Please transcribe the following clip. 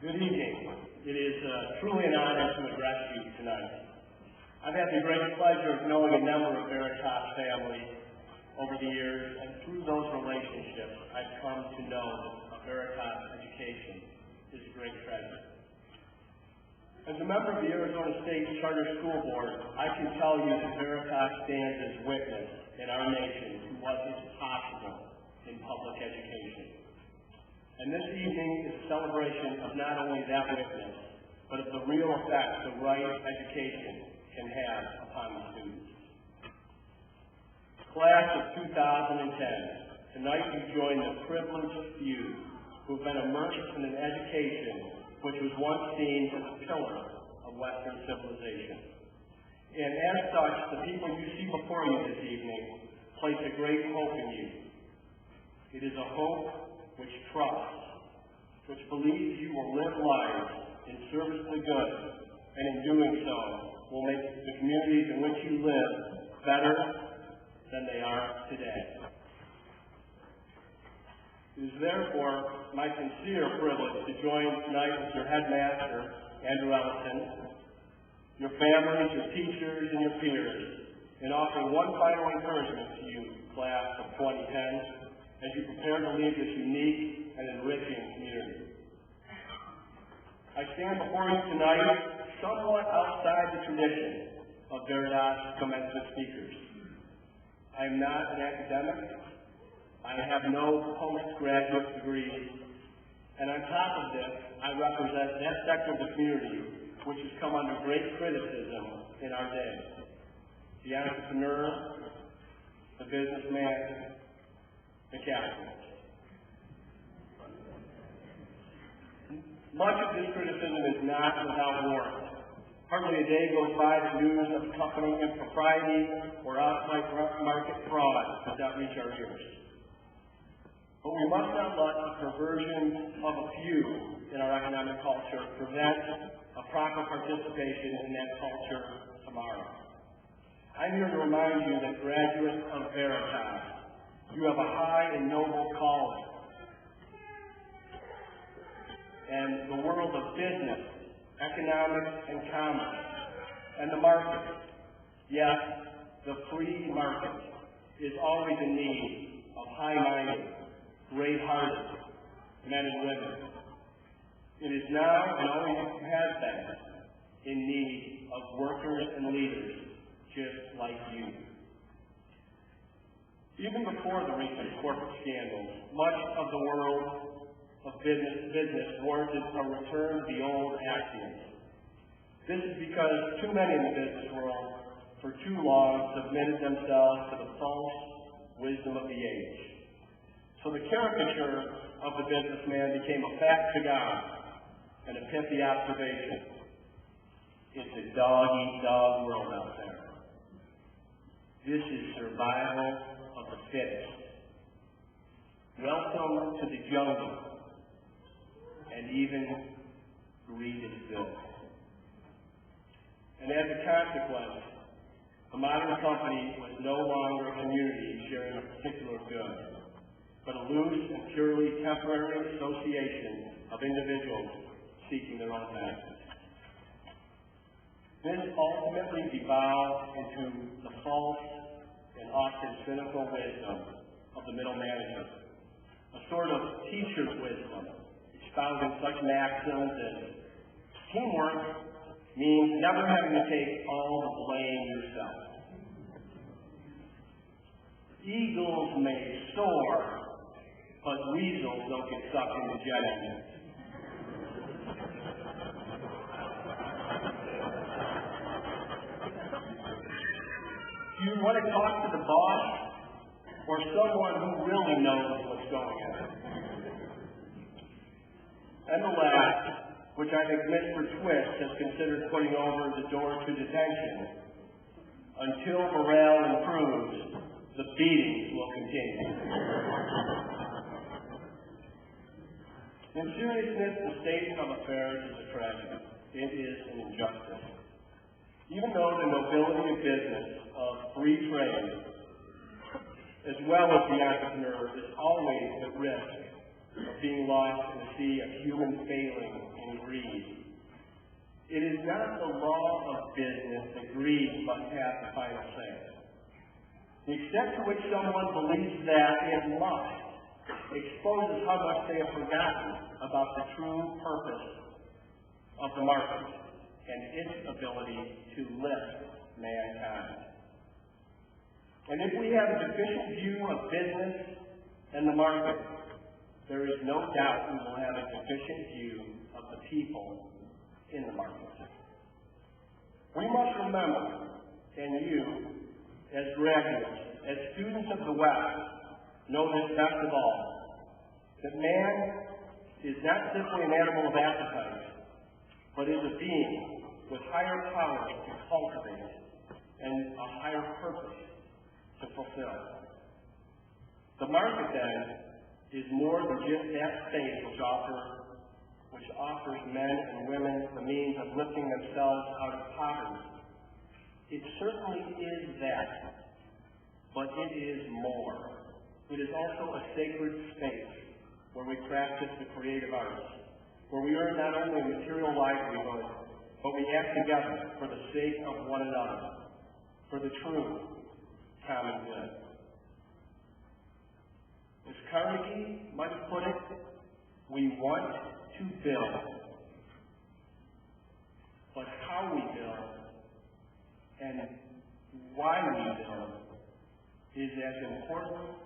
Good evening. It is truly an honor to address you tonight. I've had the great pleasure of knowing a number of Veritas families over the years, and through those relationships, I've come to know a Veritas education is a great treasure. As a member of the Arizona State Charter School Board, I can tell you that Veritas stands as witness in our nation to what is possible in public education. And this evening is a celebration of not only that witness, but of the real effect the right education can have upon the students. Class of 2010, tonight you join the privileged few who have been immersed in an education which was once seen as a pillar of Western civilization. And as such, the people you see before you this evening place a great hope in you. It is a hope which trusts, which believes you will live lives in service to the good, and in doing so will make the communities in which you live better than they are today. It is therefore my sincere privilege to join tonight with your headmaster, Andrew Ellison, your families, your teachers, and your peers, in offering one final encouragement to you, class of 2010, as you prepare to leave this unique and enriching community. I stand before you tonight somewhat outside the tradition of Veritas commencement speakers. I am not an academic. I have no postgraduate degrees. And on top of this, I represent that sector of the community which has come under great criticism in our day. The entrepreneur, the businessman, the capitalist. Much of this criticism is not without warrant. Hardly a day goes by that news of company impropriety or outright market fraud does not reach our ears. But we must not let the perversion of a few in our economic culture prevent a proper participation in that culture tomorrow. I'm here to remind you that graduates of Veritas, you have a high and noble calling. And the world of business, economics, and commerce, and the market, yes, the free market, is always in need of high-minded, great-hearted men and women. It is now, and always has been, in need of workers and leaders just like you. Even before the recent corporate scandals, much of the world of business warranted a return to the old axioms. This is because too many in the business world, for too long, submitted themselves to the false wisdom of the age. So the caricature of the businessman became a fact to God and a pithy observation. It's a dog-eat-dog world out there. This is survival of the fittest. Welcome to the jungle, and even greed is good. And as a consequence, the modern company was no longer a community sharing a particular good, but a loose and purely temporary association of individuals seeking their own benefit. This ultimately devolved into the false and often cynical wisdom of the middle management, a sort of teacher's wisdom espousing such maxims as teamwork means never having to take all the blame yourself. Eagles may soar, but weasels don't get sucked into jet engines. Do you want to talk to the boss or someone who really knows what's going on? And the last, which I think Mr. Twist has considered putting over the door to detention, until morale improves, the beatings will continue. In seriousness, the state of affairs is a tragedy. It is an injustice. Even though the nobility of business, of free trade, as well as the entrepreneur, is always at risk, of being lost in a sea of human failing and greed. It is not the law of business that greed must have the final say. The extent to which someone believes that in lust exposes how much they have forgotten about the true purpose of the market and its ability to lift mankind. And if we have a deficient view of business and the market, there is no doubt we will have a deficient view of the people in the market. We must remember, and you, as graduates, as students of the West, know this best of all, that man is not simply an animal of appetite, but is a being with higher powers to cultivate and a higher purpose to fulfill. The market, then, is more than just that space which offers men and women the means of lifting themselves out of poverty. It certainly is that, but it is more. It is also a sacred space where we practice the creative arts, where we earn not only a material livelihood, but we act together for the sake of one another, for the true common good. As Carnegie might put it, we want to build, but how we build and why we build is as important